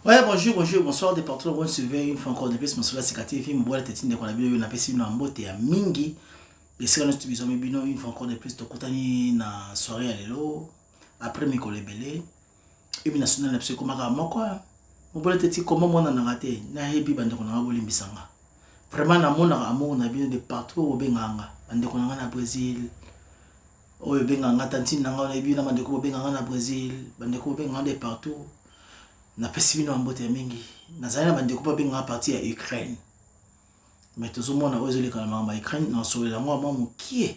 Ouais, bonjour, bonjour, bonsoir, des partout, on suivait une fois encore de plus, mon soeur, c'est Cathy, film, boire la tête de qu'on a vu, on a passé une ambote à Mingi, et c'est quand nous subissons mes binômes, une fois encore de plus, de Koutani, na soirée à l'élo, après mes collègues belé, et bien, national, la psycho, ma gamme, quoi, on boit la tête, comment on a raté, na hebi, bande qu'on a volé, bisanga. Vraiment, na mon amour, on a vu de partout, au Benganga, bande qu'on a na Brésil, au Benganga, tantine, on a vu, na bande qu'on a Benganga na Brésil, bande qu'on a Benganga de partout. Na pesi bino ambote ya mingi nazali na bandeko pa benga parti ya Ukraine mais tozomona oyo ezoleka na Ukraine na solela mwa mokie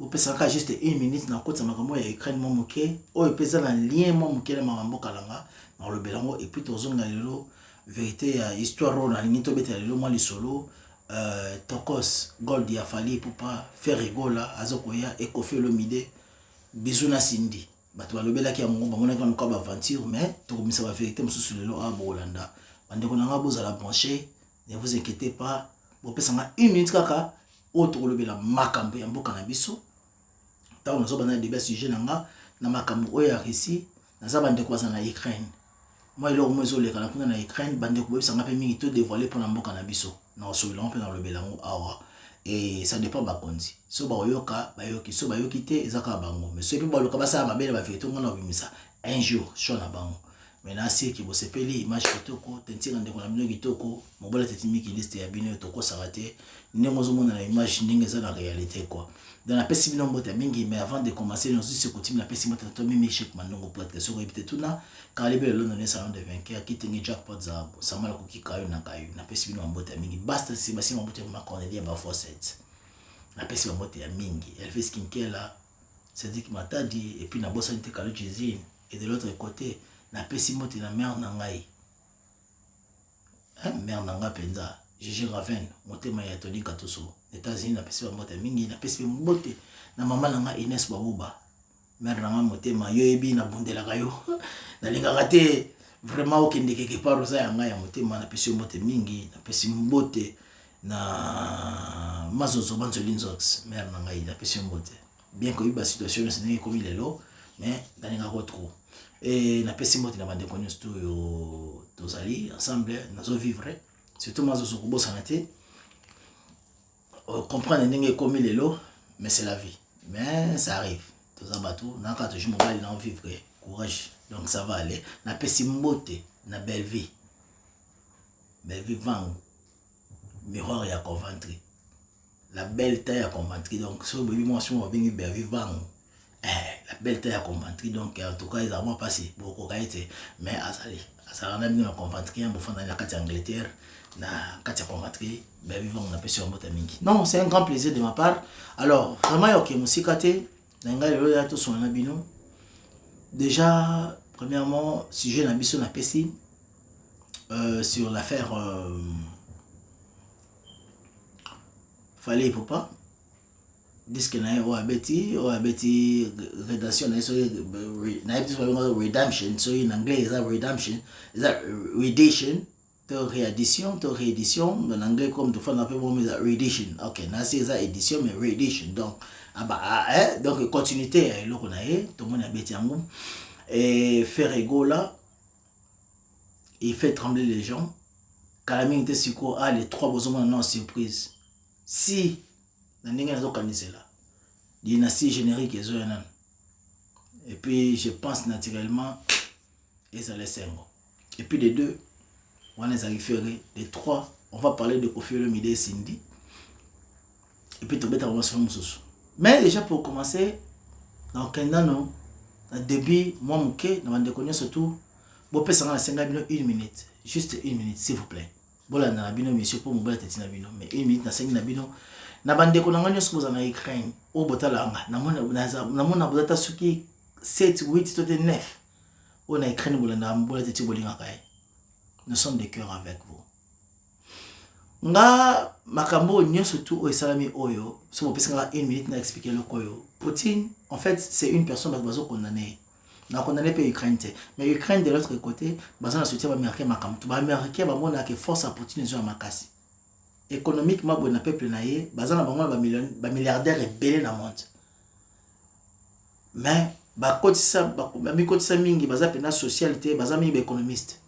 opesaka juste 1 minute na kotisa makambo ya Ukraine mwa mokie oyo pesa na lien mwa mokie na makambo kalanga na lobela ngo et puis tozonga lelo vérité ya histoire ro na lingi tobeta lelo mwa lisolo Tokos Gold ya Fally Ipupa faire rigola azokoya Koffi Olomide bisous na Cindy bato balobelaki yango bamonaki wana kwa aventure mais tokomisa ba vérité mosusu lelo a bolanda bandeko nanga bozala branché ne vous inquiétez pas bopesanga 1 minute kaka oyo tokolobela makambo ya mboka na biso ntango nazobanda na débat sujet nanga na makambo oyo ya Russie naza bandeko baza na Ukraine moi eloko mo ezoleka na kuna na Ukraine bandeko bobisanga mpe mingi to dévoiler mpona mboka na biso na osobelango mpe na lobela yango awa. Et ça dépend bakonzi so bayoka bayoki so bayoki te ezaka bango mais so pe baloka basala mabele ba vérité ngona obimisa un jour shona bango mais na si ki bosepeli image kitoko tentinga ndeko na bino kitoko mobola tetimi ki liste ya bino toko sarate ndenge ozomona na image ndenge eza na réalité quoi dans la pesi bino mbote mingi mais avant de commencer nous aussi coutume la pesi mbote to mimi chek manongo plate so ko ebite tuna kalibe le non salon de vainqueur qui tengi jackpot za samala ko kikayo na kayo na pesi bino mbote mingi basta si basi mbote ma Cornelia ba forcette na pesi mbote ya mingi elle fait skincare là c'est dit que m'a dit et puis na bossa nte kalo jizine et de l'autre côté na pesi mbote na mère na ngai mère na nga penza Gigi Raven motema ya Tony Katoso États-Unis na pesi mbote mingi na pesi mbote na mama na nga Ines Babuba mère na nga motema yo ebi na bundela kayo na linga te vraiment okende quelque part oza ya nga ya motema na pesi mbote mingi na pesi mbote na mazozo banzolinzox mère na nga na pesi mbote bien que la situation ne s'est comme il est là mais dans linga ko trop et na pesi mbote na bande konyo sto yo tozali ensemble nazo vivre surtout mazozo ko bosana te comprendre ndenge comme il est là mais c'est la vie mais ça arrive tous abatou na ka toujours mobile na vivre courage donc ça va aller na pesi mbote na belle vie vang miroir ya Coventry la belle taille à Coventry donc so baby moi si on va bien belle vie vang la belle taille à Coventry donc en tout cas ils ont passé beaucoup kaité mais azali ça on a bien na Coventry en bofanda na kati Angleterre na kati Coventry belle vie vang na pesi mbote mingi non c'est un grand plaisir de ma part alors vraiment OK musikate na ngai lelo ya to sona bino déjà premièrement sujet na biso na pesi sur l'affaire Fally Ipupa disque na o abeti rédaction na so na redemption so in anglais is redemption is that redemption to réédition en anglais comme tu fais un peu bon mais redemption OK na c'est ça édition mais redemption donc donc continuité le qu'on a tout le monde abeti yango et faire rigola il fait trembler les gens calamité siko a les trois besoins non surprise si na ndenge nazo kanisela dynastie générique ezoyana et puis je pense naturellement et ça laisse un et puis les deux on les a référés les trois on va parler de Koffi Olomide et Cindy et puis tout bête on va se faire mususu mais déjà pour commencer donc non au début moi moké na bande konyo surtout bo pesa na 5 minutes juste 1 minute s'il vous plaît bola na bino monsieur pour mobile tetina bino mais 1 minute na 5 na bino na bande ko nanga nyoso boza na Ukraine o botala nga na mona botata suki 7 8 to 9 o na Ukraine bolanda mbola teti bolinga kai nous sommes de cœur avec vous nga makambo nyoso tout o esalami oyo so bo pesa nga 1 minute na expliquer le koyo Poutine en fait c'est une personne bazo condamné na condamné pe Ukraine mais Ukraine de l'autre côté bazana soutien américain makamto ba américain ba mona que force à Poutine zo makasi économiquement bon na peuple na ye bazana ba milliardaire ebele na monde mais ba kotisa ba mi kotisa mingi baza pena socialité baza mi ba économiste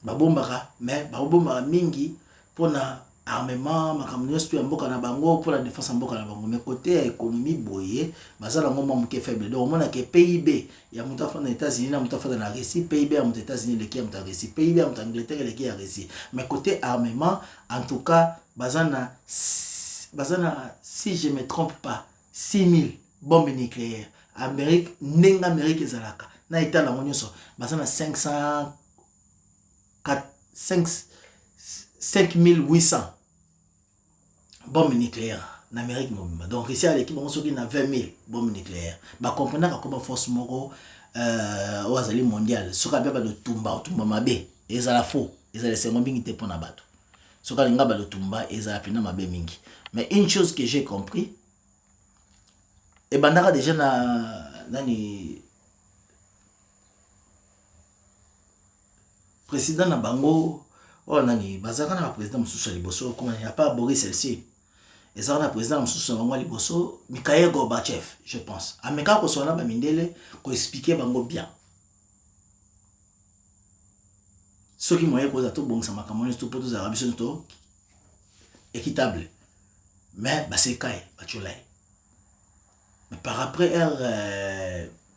babombaka mais babombaka mingi pona armement makambo nyonso ya mboka na bango pour la défense ya mboka na bango mais côté ya économie boye bazala ngomba moke faible donc on a que PIB ya mutu afanda États-Unis na mutu afanda na Russie PIB ya mutu États-Unis leki ya mutu Russie PIB ya mutu Angleterre leki ya Russie mais côté armement en tout cas bazana si je me trompe pas 6000 bombes nucléaires Amérique nenga Amérique ezalaka na état la nyonso bazana 5800 bombes nucléaires en Amérique. Donc ici à l'équipe, on a 20 000 bombes nucléaires. Bah comprenez comme force moro au azali mondial. Ce qu'on appelle le tumba, tumba mabe. Et ça la faux. Et ça les secondes bingi te pour na bato. Ce qu'on appelle le tumba, et ça la pina mabe mingi. Mais une chose que j'ai compris, et bandara déjà na ni président na bango. Oh nani, bazaka na président mususu liboso comment il n'y a pas Boris Eltsine. Et ça na président mususu bango liboso Mikhail Gorbatchev, je pense. Ameka ko sona ba mindele ko expliquer bango bien. Ce qui moyen ko za to bongsa makamoni to poto za rabiso to équitable. Mais ba c'est kai, ba cholai. Mais par après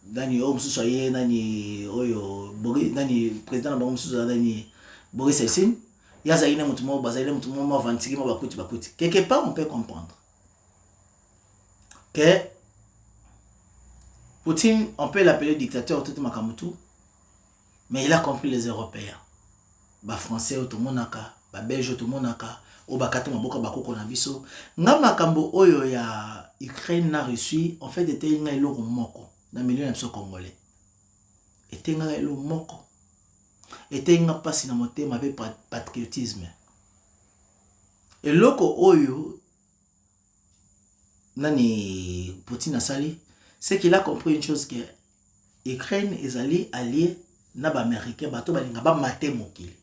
nani o mususu aye nani oyo Boris nani président na bango mususu nani Boris Eltsine, il y a Zaïna Moutouma, Bazaïna Moutouma, Vantigi, Bakuti. Quelque part, on peut comprendre que Poutine, on peut l'appeler dictateur tout Makamutu, mais il a compris les Européens. Ba Français, Otomonaka, ba Belge, Otomonaka, Obakato, Maboka, Bakoko, Nabiso. Nga Makambo, Oyo, ya Ukraine, na Russie, en fait, était un elo moko, dans le milieu de Congolais. Était un elo moko. Était une passe na motema avec patriotisme. Et loko oyo nani Poutine a sali, c'est qu'il a compris une chose que Ukraine est allié na ba américain bato balinga ba maté mokili.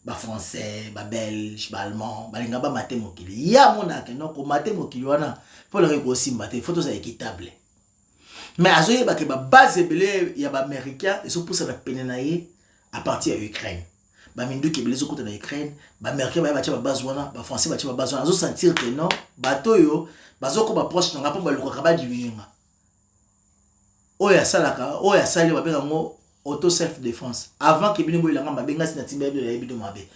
Ba français, ba belge, ba allemand, balinga ba maté mokili. Ya mona ke non ko maté mokili wana pour le réconcilier te photos équitable. Mais azoye ba ke ba base belé ya ba américain et so pour ça na penenaye à partir de l'Ukraine. Ba mindu qui belé côté de l'Ukraine, ba américain ba ba base wana, ba français ba base wana, azo sentir que non, bato yo bazo ko ba proche nga po ba luka ba divininga. Oya salaka, oya sali ba benga ngo auto self défense. Avant que bilingo ilanga ba benga sina timba de la bido mabe.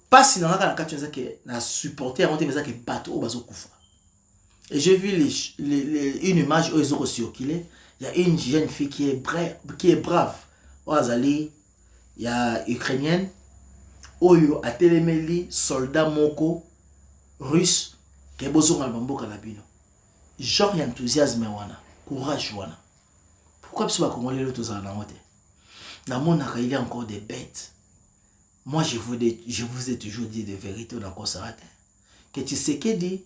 Pas si na ka katcha que na supporter avant que bato o bazo kufa. Et j'ai vu une image où ils ont circulé, il y a une jeune fille qui est brave. Oazali il y a ukrainienne oyo atelemeli soldat moko russe ke bozonga na mboka na bino genre enthousiasme wana courage wana pourquoi biso ba congolais lo tozala na mote na mona il y a encore des bêtes. Moi je vous ai toujours dit de vérité dans Kosarate que Tshisekedi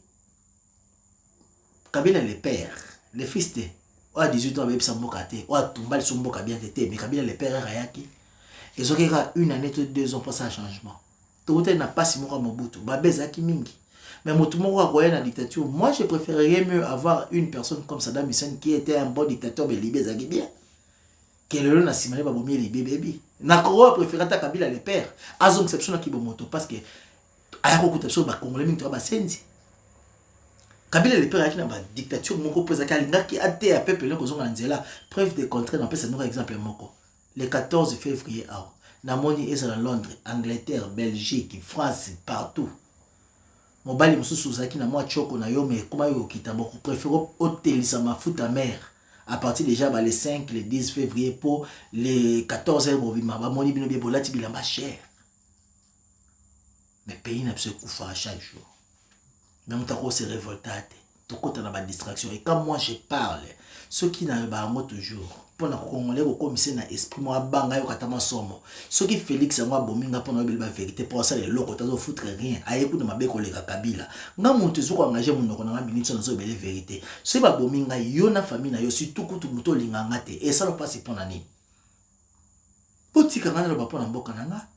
Kabila le père le fils de à 18 ans avec sa mboka te ou tumbal son mboka bien tété mais Kabila le père rayaki. Ils ont une année, 2 ans pour ça changement. Tout le monde n'a pas si mon Mobutu. Babeza qui mingi. Mais tout le monde a la dictature. Moi, je préférerais mieux avoir une personne comme Saddam Hussein qui était un bon dictateur, mais libé zaki bien. Que le n'a simulé babomie libé baby. Nakoro préféré ta Kabila le père. Azon exception qui bomoto parce que ayako kutabso ba congolais mingi to ba senzi. Kabila le père a une dictature moko pose kalinga qui a été à peuple le kozonga nzela. Preuve de contraire dans un exemple moko. Le 14 février, Namoni est à Londres, Angleterre, Belgique, France, partout. Mobali mususu zaki na moi choko na yo mais comment yo kitabo préfère hôtel ça ma fout ta mère à partir déjà les 5 le 10 février pour les 14 bobima ba moni bino bolati bilamba cher. Mais pays n'a pas kufa chaque jour. Même ta se révoltate. Tout côté na ba distraction et quand moi je parle ceux qui n'ont pas toujours pour na congolais ko commissaire na esprit moi banga yo katama somo ceux qui Félix moi bominga pour na ba vérité pour ça les loko tazo foutre rien ayeku na mabeko le Kabila nga muntu zuko engager munoko na minute na zo bele vérité ceux ba bominga yo na famille na yo surtout kutu muto linganga te et ça ne passe pour nani potika ngana ba pour na mboka nanga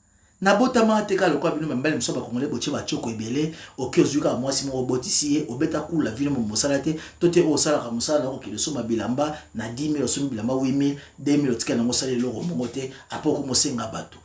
na botama teka le kwa bino mbele msoba congolais boche ba choko ebele okeozuka moi si mo botisier obeta kula vile mo mosalate tote o sala ka mosala ko kile soma bilamba na 10 000 soma bilamba 8 000 2 000 tika na mosala loko mongote apo ko mosenga bato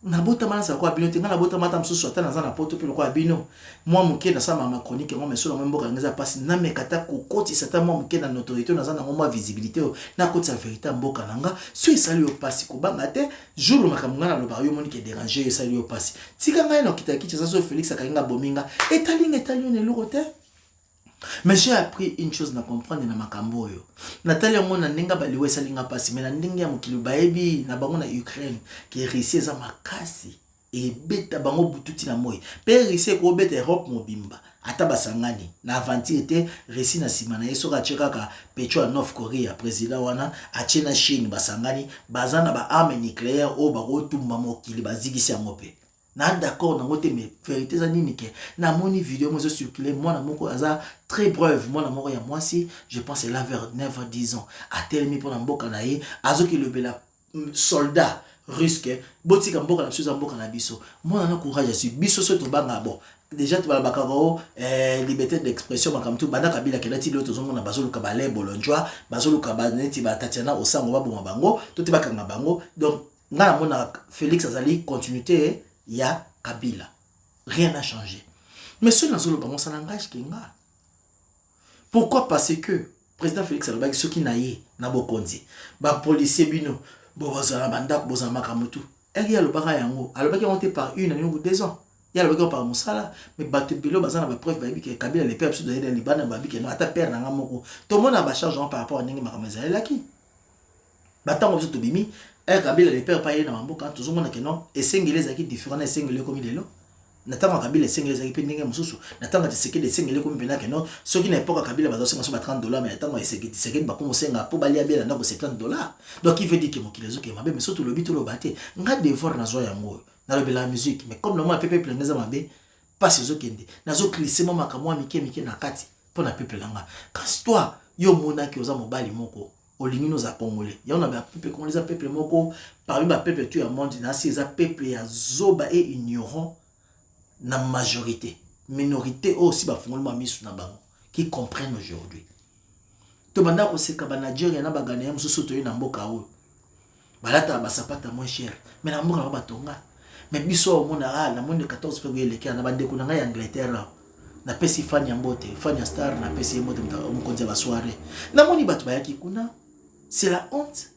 na bota mana sa kwa bino te ngana bota mata msusu ata na za na poto pe lokwa bino moi muke na sama ma chronique moi meso na mboka ngeza pasi na mekata kokoti sata moi muke na autorité na za na moi visibilité na koti sa vérité mboka nanga so esali yo pasi ko banga te jour makambo ngana lo ba yo moni ke déranger esali yo pasi tika ngai no kitaki tsa so Félix akainga bominga etali ne lokote. Mais j'ai appris une chose na comprendre na makambo yo. Natalia mona ndinga baliwe salinga pasi mais na ndinga ya mokili baebi na bango na Ukraine qui Russie za makasi et beta bango bututi na moyi. Pe Russie ko beta Europe mobimba. Ata basangani na aventure te Russie na sima na yeso ka cheka ka pecho ya North Korea président wana achena Chine basangani bazana ba arme nucléaire o ba rotumba mokili bazigisi ya mope. Na d'accord na ngote mais vérité za nini ke na moni vidéo mo zo circuler moi na moko aza très bref moi na moko ya moi si je pense là vers 9 à 10 ans a telemi pour na mboka na ye azo ki le bela soldat russe ke botika mboka na biso mboka na biso moi na courage sur biso so to banga bon déjà tu vas bakaro liberté d'expression makamtu banda kabila kelati lo to zongo na bazolo kabale bolonjwa bazolo kabaneti ba Tatiana osango ba bonga bango to te bakanga bango donc ngana mona Félix azali continuité ya Kabila. Rien n'a changé. Mais ce n'est pas ça langage qui est. Pourquoi? Parce que président Félix Alobaki, ce qui n'a pas bokonzi. Ba policier bino, bozala bandak, bozala makamutu. Il y a le baka yango. Alobaki a monté par une année ou 2 ans. Il y a le baka par Moussala. Mais batte bilo bazana ba preuve babi que Kabila les pères de le Liban babi que no ata père na ngamoko. Tout le monde a ba charge par rapport à ningi makamazala laki. Batango biso to bimi. Kabila les pères paye na mboka tout le monde que non et singles zaki différent et singles comme il est là natanga Kabila singles zaki pendinga mususu natanga tiseke de singles comme pena que non ce qui n'est pas Kabila bazo senga so ba $30 mais natanga tiseke ba ko senga po balia bien na ko $70 donc il veut dire que mon kilezo ke mabe mais surtout le bito lo baté nga devoir na zo yango na le la musique mais comme normalement pepe plengeza mabe pas ce zo kende na zo glisser mo makamwa mike na kati pour na pepe langa quand toi yo mona ki oza mobali moko olingi nos Congolais. Il y a un peuple congolais, peuple moko parmi les peuples tout le monde, il y a un peuple ya zoba et ignorant na majorité, minorité aussi ba fongolema misu na bango qui comprennent aujourd'hui. To banda ko seka ba Nigeria na ba Ghana mususu to na mboka o. Balata ba sapata moins cher, mais na mboka ba tonga. Mais biso mona na monde 14 février le na bande ko na ya Angleterre. Na pesi fanya mbote, fanya star na pesi mbote mkonze ba soirée. Na moni batu ba yaki kuna. C'est la honte.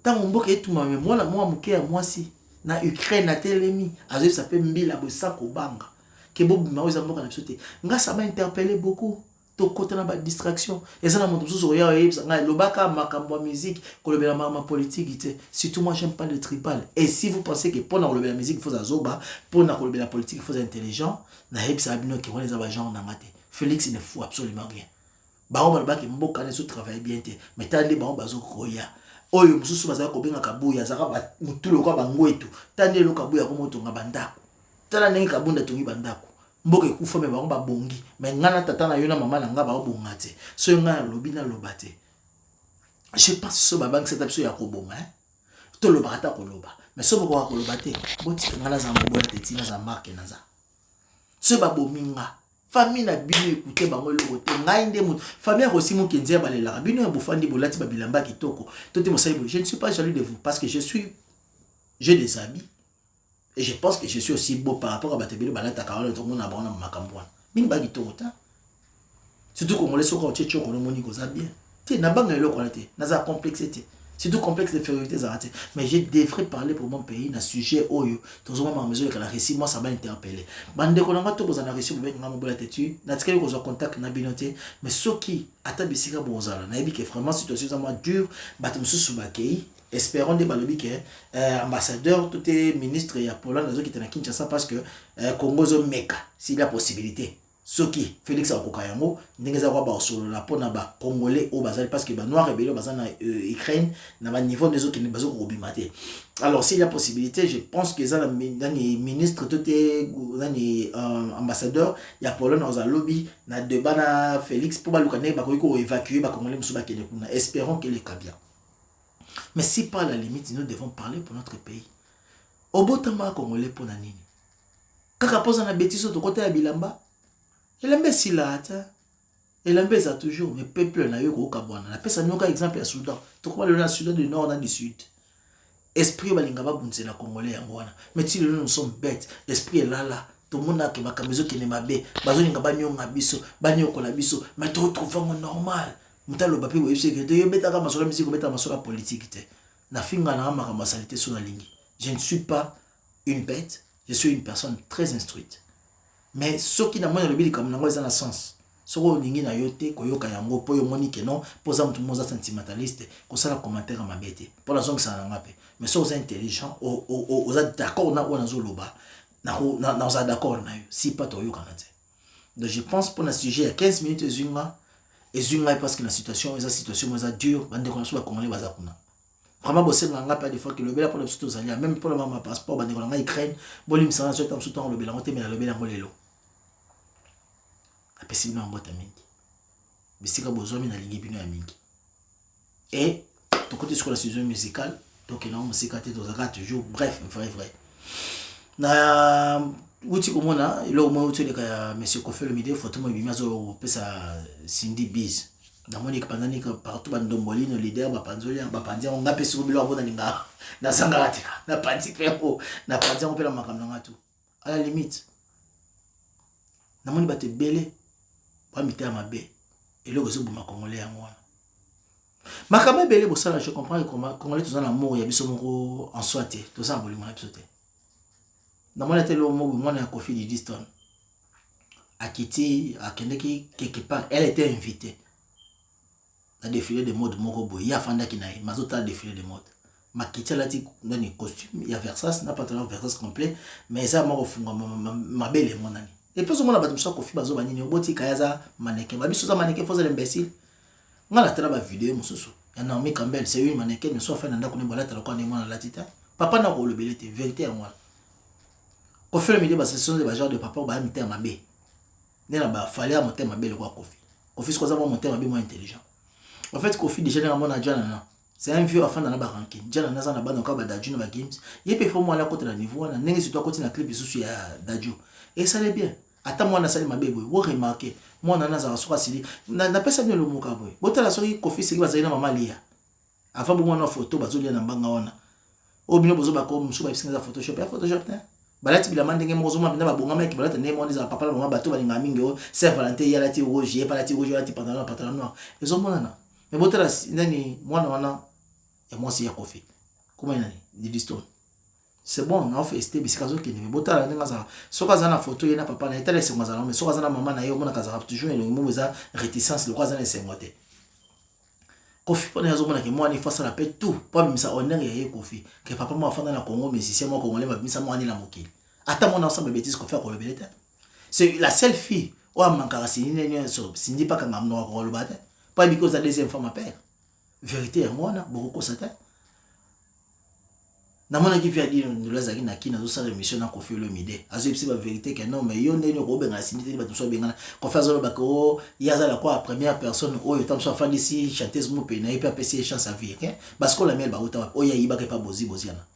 Tant on boque et tout ma moi la moi muke moi si na Ukraine na telemi azo ça peut mbila bo sako banga ke bob ma oza mboka na bisote nga ça m'a interpellé beaucoup to côté na ba distraction et ça na mon tout sur ya nga lobaka makambo musique ko le bela ma politique ite surtout moi j'aime pas le tribal et si vous pensez que pour le bela musique faut azoba pour le bela politique faut intelligent na hep ça bino ke on les aba genre na ngate Félix ne faut absolument rien. Ba on ba ke mboka ne so travaille bien te mais tande ba on bazo koya oyo mususu bazaka kobenga kabuya zaka ba mutulo kwa bangwetu tande lo kabuya ko moto ngabandako tala nengi kabunda tongi bandako mboka ekufa me ba bongi mais ngana tata na yo na mama na nga ba bonga te so ngana lobi na lobate je pense so ba bank setup so ya ko bonga to lo barata ko loba mais so boko ko lobate boti ngana za mbola te tina za marque na za so ba bominga famille na bino écouter bango loko te ngai nde mutu famille aussi mo kenze balela bino ya bofandi bolati ba bilamba kitoko tote mosali je ne suis pas jaloux de vous parce que j'ai des habits et je pense que je suis aussi beau par rapport à batebelo balata ka wala to mona ba na makambo wana bino ba kitoko ta surtout congolais soko tchecho ko moni ko za bien te na banga eloko na te na za complexité c'est tout complexe de février zarate mais je devrais parler pour mon pays na sujet oyo tozoma ma maison que la récit moi ça m'a interpellé bande ko nga to bozana récit be nga mobola tetu na tikeli ko zo contact na binote mais soki ata bisika bozala na yebi que vraiment situation za moi dur bato mususu bakei espérons de balobi que ambassadeur tout est ministre ya Pologne nazo kitana Kinshasa parce que Congo zo meka s'il y a possibilité soki Félix Akokayango ndengeza kwa ba solo la pona ba congolais au bazali parce que ba noir rebelle bazana Ukraine na ba niveau des autres qui ne bazo ko bimate. Alors s'il y a possibilité je pense que ça la ministre tout est ambassadeur ya Pologne dans lobby na débat na Félix pour ba lukane ba ko évacuer ba congolais musu ba kene kuna espérons que les cas bien. Mais si par la limite nous devons parler pour notre pays. Obotama congolais pour na nini. Kaka posa na bêtise to côté ya bilamba. Elle aime si là, elle aime ça toujours, mais peuple n'a eu qu'au Kabouana. La personne n'a qu'un exemple à Soudan. Tu crois le Soudan du Nord, du Sud. esprit balinga babunzela congolais yango wana. Mais si nous sommes bêtes, esprit est là. Tout le monde a makambezo qui ne mabe, bazolinga banyonga biso, banyokola biso, mais to trouver normal. Mutalo bapi wo yebse que yo betaka masola musique, betaka masola politique te. Na finga na makambo salité sur la ligne. Je ne suis pas une bête, je suis une personne très instruite. Mais ce qui n'a pas le comme n'a pas sens. Ce qu'on ningi na yote koyoka yango po yo moni que non, posa mutu moza sentimentaliste, ko sala commentaire à ma bête. Pour la zone ça na ngape. Mais so intelligent, o d'accord na ona zo loba. Na d'accord na yo. Si pas to yo kanate. Donc je pense pour un sujet à 15 minutes zunga parce que la situation est dure, bande ko na so ba congolais bazakuna. Vraiment bosser nga pas des fois que le bela pour les autres alliés, même pour le maman passeport bande ko na Ukraine, bolim ça na so tam soutan le bela ngote mais le bela ngolelo. Apesi bino mbota mingi bisika bozomi na lingi bino ya mingi et to côté sur la saison musicale donc na musika te tozaka toujours bref vrai na uti komona ilo mo uti leka monsieur Koffi Olomide photo mo bimi azo pesa Cindy Biz na moni ka panzani ka partout ba ndombolino leader ba panzoli ba panzia on ngapesi ko bilo abona ninga na sangati na panzi pepo na panzia ko pela makamna ngatu à la limite na moni ba te belé pas mité à ma baie et le réseau buma congolais à moi makamé belé bo sala je comprends comment congolais tous en amour ya biso moko en soité tous en bolimo na biso te na mona telo mo mona ya Koffi Didiston a quitté a kendeki quelque part elle était invitée à défilé de mode moko boy ya fanda kinaï mazota défilé de mode ma quitté là ti dans les costumes il y a Versace n'a pas talent Versace complet mais ça moko funga ma belle mon ami. Et puis on a battu ça Koffi bazo banini oboti kayaza mannequin ba biso za mannequin faut l'imbécile ngala tala ba vidéo mususu ya Naomi Campbell c'est une mannequin mais soit fait nda ko ne bola tala ko ne mona la tita papa na ko le belete vérité en moi Koffi Olomide ba session de ba genre de papa ba mité à mabe ne na ba fallait à monter mabe le quoi Koffi ce qu'on a monter mabe moins intelligent en fait Koffi déjà na mona jana c'est un vieux afin na ba ranking jana na za na ba na ka ba daju na ba games yepe faut moi la côté la niveau na ndenge surtout côté na clip susu ya daju et ça allait bien. Attends moi na sali mabe boy wo remarquer moi na za soka sili na pesa bien le muka boy botala soki Koffi seki bazali na mama lia avant bon na photo bazolia na mbanga wana o bino bozo ba ko musu ba bisinga photoshop ya photoshop te balati bila mandenge mozo ma bina ba bonga meki balata ne mo za papa la mama bato balinga mingi o Saint Valentin ya lati rouge ya palati rouge ya lati pantalon noir ezo mona na mais botala nani mwana wana ya mwasi ya Koffi comment nani Didiston. C'est bon, on a fait ST, mais c'est caso qui ne veut pas aller dans ça. Soit quand on a photo, il y a papa, il y a tel c'est moi ça, mais soit quand on a maman, il y a mon casa, toujours il y a une mauvaise réticence, le quoi ça c'est moi. Koffi, pendant les hommes qui moi, il faut ça la paix tout, pas même ça honneur il y a Koffi, que papa moi fait dans la Congo, mais si c'est moi congolais, mais ça moi ni la moquille. Attends mon ensemble bêtises qu'on fait pour le belete. C'est la seule fille, ou à mancarasini, n'est pas quand on a noir le bâtard, pas because la deuxième femme à père. Vérité, moi, beaucoup ça tête. Na mona ki via dire nous les na ki na zo sala émission na Koffi Olomide azo ipsi ba vérité que non mais yo ndeni ko benga sinité ba tout so benga ko fa zo ba ko yaza la quoi première personne o yo tam so fa ici chanteuse mo pe na ipa pc chance à vie hein parce que la miel ba uta o ya iba ke pas boziana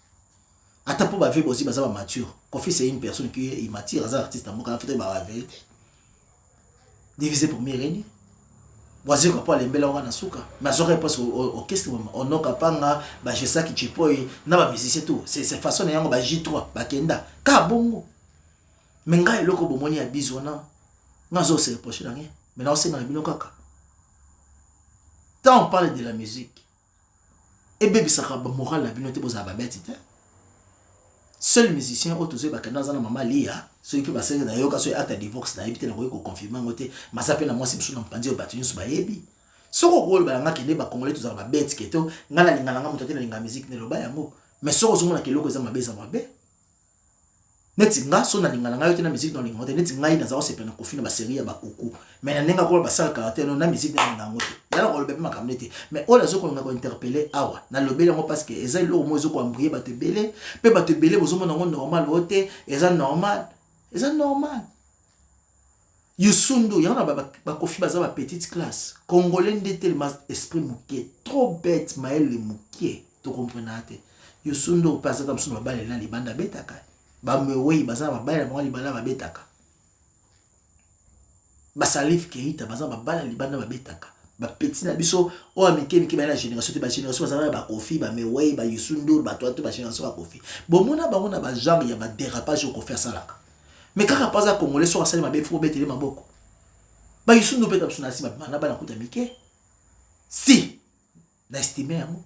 ata po ba vie bozi ba za ba mature Koffi c'est une personne qui est immature as artiste mo ka fa ba vérité divisé pour mieux wazi ko pale mbela wana suka mais ça parce au qu'est-ce on oka panga ba je sais que tu peux na ba musicien tout c'est façon na yango ba J3 ba kenda ka bongo menga eloko bomoni ya bizona ngazo se reprocher rien mais là on sait dans bino kaka tant on parle de la musique et bébé ça ba moral la bino te boza ba bête seul musicien autosé ba kenda za na mama lia ceux qui basé na yoka so acte divorce na éviter na ko confirmer ngote masape na moi c'est msuna mpandi obatuni so ba yebi soko ko ba nga kende ba congolais tous ba bête keto ngala lingana nga mutate na linga musique ne loba yango mais soko zo mona keloko za mabeza mabe neti nga so na lingana nga yote na musique dans linga ngote neti ngai na za osepe na Koffi na ba série ya ba kuku mais na nenga ko ba sala caractère na musique na linga ngote yala ko lobe makamnete mais ola zo ko nga ko interpeller awa na lobele ngo parce que eza lo mo zo ko ambrier ba te belé pe ba te belé bozo mona ngo normal ote eza normal. Et c'est normal. Youssoundo, il y en a ba Koffi baza ba petite classe. Congolais tellement esprit mouké, trop bête maël le mouké. Tu comprends te. Youssoundo passe comme ça ba la libanda betaka. Ba mewe baza ba la mo libanda ba betaka. Ba Salif Keita baza ba la libanda ba betaka. ba petit na biso o amike mike ba la génération te ba génération ba ba Kofi ba Meway ba Youssou N'Dour ba toi ba génération ba Kofi bon mona bango na ba genre ya ba dérapage ko faire ça là mais kaka pas za congolais so asali mabe fo betele maboko ba Youssou N'Dour pe kapsuna si ba na ba na kuta mike si na estimer yango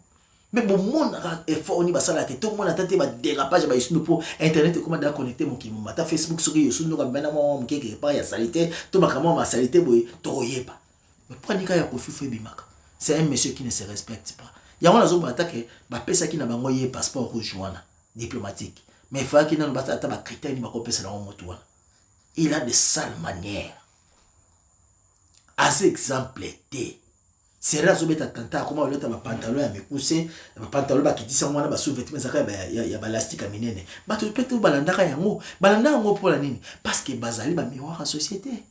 mais bon monde effort ni basala que tout le monde a tenté ba dérapage ba Youssou N'Dour pour internet comment da connecter mon kimuma ta Facebook sur Youssou N'Dour ba na mo mike pas ya salité to ba kama ma salité boy to yeba mais prenez quand ya Kofi fo bimaka c'est un monsieur qui ne se respecte pas yango na zo ba attaquer ba pesa ki na bango ye passeport rouge wana diplomatique mais il faut qu'il n'ait pas de critères ni pas compétence dans le monde. Il a de sales manières. À cet exemple, c'est là que je tenta comment le pantalon à me pousser, le pantalon qui dit ça moi na sous-vêtement ça il y a balastique à minene. Ba tu peux tout balanda ka yango, balanda yango pour la nini parce que bazali ba miroir en société.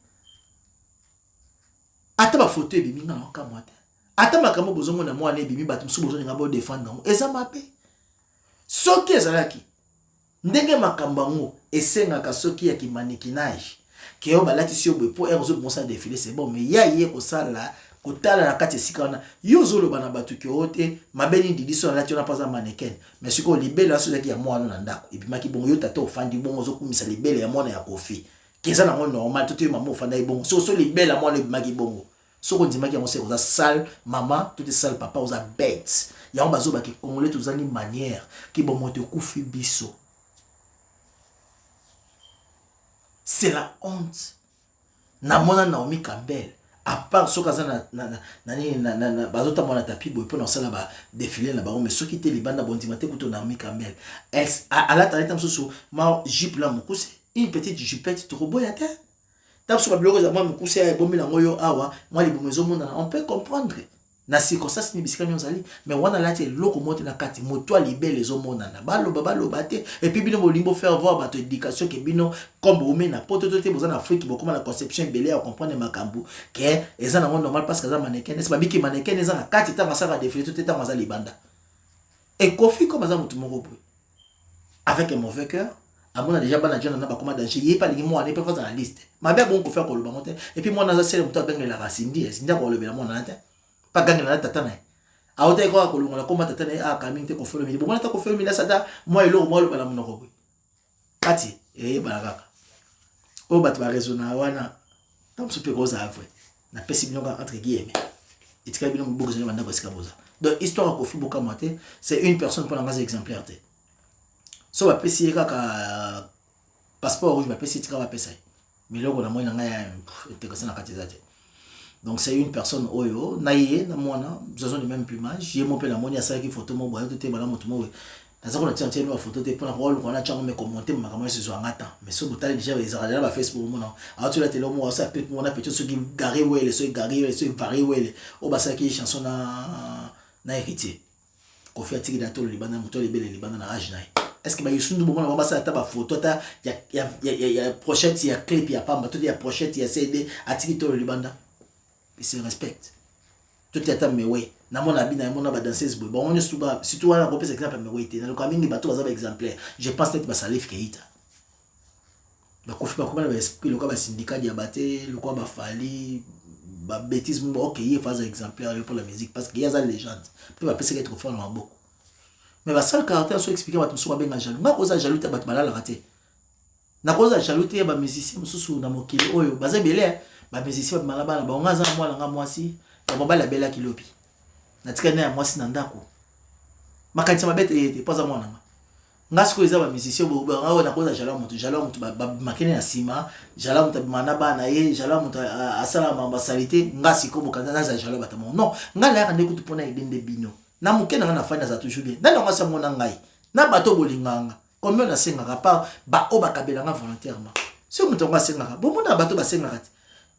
Ata ba photo e bimi na ka moi. Ata makambo bozongo na moi na bimi ba tumsu bozongo ngabo défendre yango. Eza mabe. Soki ezalaki ndenge makambango esengaka soki ya kimanekinage ke yo balati si obwe po erzo bonsa défiler c'est bon mais ya ye ko sala ko tala na kati sika wana yo zolo bana batu ki ote mabeni didiso na lati na paza mannequin mais siko libela so ya mwana na ndako ebimaki bongo yo tata ofandi bongo zo kumisa libela ya mwana ya Kofi keza na ngona normal tout maman ofanda bongo so libela mwana ebimaki bongo soko ndimaki yango c'est oza sale maman tout est sale papa oza bête ya on bazo ba ki congolais tozani manière ki bon moto kufi biso. C'est la honte. Namona Naomi Campbell. À part ce que ça na bazota mona tapi boy pour ça là défiler là bas mais ce qui était les bandes bondimate kuto Naomi Campbell. À la tête so ma jupe là mon cousse une petite jupette trop boy à terre. Tap sur bloc za moi mon cousse a bombi la ngoyo awa moi les bomezo mona on peut comprendre. Na circonstance ni bisika nyonzali mais wana lati loko mote na kati moto libé les homona na balo baté et puis bino bolimbo faire voir bato éducation que bino comme o mena poto toté boza na Afrique bokoma la conception belé à comprendre makambu que eza na normal parce que za mannequin n'est pas biki mannequin eza na kati ta masaka défilé tout ta maza libanda et Kofi comme za mutu moko boy avec un mauvais cœur amona déjà bana jana na ba koma danger yé pas lingi moi ne peut faire dans la liste ma bien bon ko faire ko lo bangote et puis moi na za sele mutu abenga la racine sindia ko lo bela moi na pas gagner la tata na aote ko akolongola ko tata na coming te ko felo mi bon ta ko felo mi la sada moi elo moi lo bala monoko boy kati bala kaka o bat ba raisonner wana tam super ko za vrai na pesi binonga entre guillemets et tika binonga beaucoup de banda ko sika boza donc histoire ko fi boka maté c'est une personne pour un exemplaire te so ba pesi kaka passeport rouge ba pesi tika ba pesa mais loko na moi na ngaya intéressant na kati zate. Donc c'est une personne oyo naïe na mona besoin de même plumage j'ai mon pe la moni a ça qui photo mo boyo te bala moto mo na ça ko na tiens la photo te pour na rôle on a tchango me commenter ma kama se zo ngata mais so botali déjà les arrêter ba Facebook mo na a tu la télé mo ça peut mon a peut ce qui garé ouais les so garé les so varé ouais o ba ça qui chanson na héritier Kofi atiki da to libana moto libele libana na age naïe est-ce que ba Youssou N'Dour bon ba ça ta ba photo ta ya pochette ya clip ya pamba tout ya pochette ya CD atiki to libanda il se respecte. Tout est à mais oui. Na mon habit, na mon ba danseuse boy. Bon on est surtout on a repéré exemple mais oui. Na le camin bateau bazaba exemplaire. Je pense peut-être ba salif keita. Ba Kofi ba comment ba esprit le quoi ba syndicat diabaté, le quoi ba fali ba bêtise bon OK, il phase exemplaire pour la musique parce qu'il y a des légendes. Peut ba penser être fort en beaucoup. Mais ba seul caractère soit expliquer ba tout ba benga jaloux. Ma cause jaloux ta ba malala raté. Na cause jaloux te ba musicien mususu na mokili oyo baza belé. Ba musicien ba malaba ba onga za mwana nga mwasi ya baba bela kilopi na tika na mwasi na ndako makanisa mabete yete poza mwana nga siko eza ba musicien bo nga na koza jala mutu ba makene na sima jala mutu bimana bana ye jala mutu asala mamba salite nga siko bokanza na za jala batamo non nga la kande kutu pona idende bino na mukena nga na fanya za toujours bien na nga sa mona ngai na bato bolinganga combien na senga pa ba o bakabela nga volontairement si mutu nga senga bo mona bato ba senga kati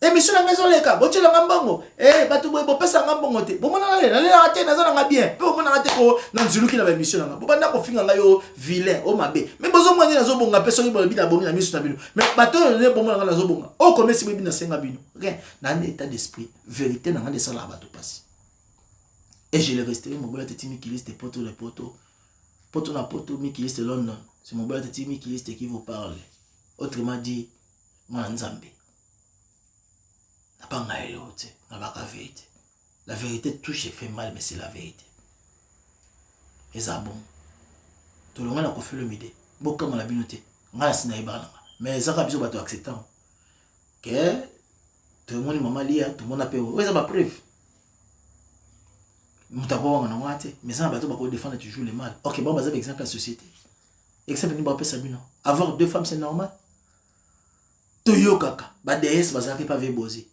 émission la maison leka botela ngambongo bato boy bo pesa ngambongo te bo mona la ate na za nga bien po mona ate ko na nzuluki na ba émission nga bo banda ko finga nga yo vilain o mabe mais bozo mwana na zo bonga peso bo bina bongi na misu na bino mais bato ne bo mona na zo bonga o comme si bina senga bino rien na un état d'esprit vérité na nga de ça la bato passe et je le resterai mon bola timi qui liste poto le poto na poto mi qui liste London c'est mon bola timi qui liste qui vous parle autrement dit moi nzambe. Pas ngaïlo, na baka vite. La vérité touche et fait mal, mais c'est la vérité. Et ça bon. Tout le monde a fait le midi. Beaucoup de la binoté. Mais ça a besoin d'accepter. Que tout le monde maman lia, tout le monde a peur. Oui, ça va preuve. Nous t'avons en angoissé. Mais ça va défendre toujours le mal. Ok, bon, par exemple la société. Exemple ni ba sabino. Avoir deux femmes c'est normal. Toyo kaka. Ba DS ba zaki pas vebozi.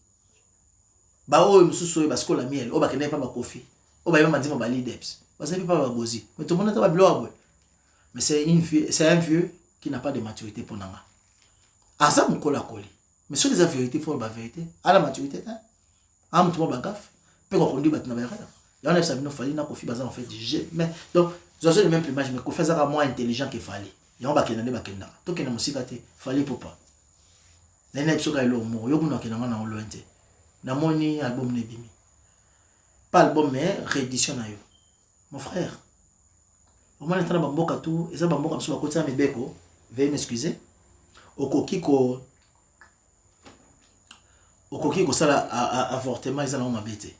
Ba o mususu ba skola miel. O ba kene pas ba kofi. O ba yema ndima ba leaders. Ba zaki pas ba bozi. Mais tout le monde a ba blow. Mais c'est un vieux qui n'a pas de maturité pour nanga. Ah ça mon cola coli. Mais sur les vérités faut la vérité. À la maturité hein. Ah mon tout ba gaffe. Pe ko kondi ba tna ba rara. Ya on a sabino fali na kofi baza en fait mais donc je suis le même image mais kofi ça moins intelligent que fali. Ya on ba kenande ba kenda. To kena musika te fali popa. Na ina tsoka ilo mo yo kuna kenanga na oloente. Na moni album ne bimi. Pas album mais réédition na yo. Mon frère. Au moins, il y a un peu de tout. Et ça, il y a un peu de tout. Veuillez m'excuser. Okoki ko sala avortement, ils ont m'abêté.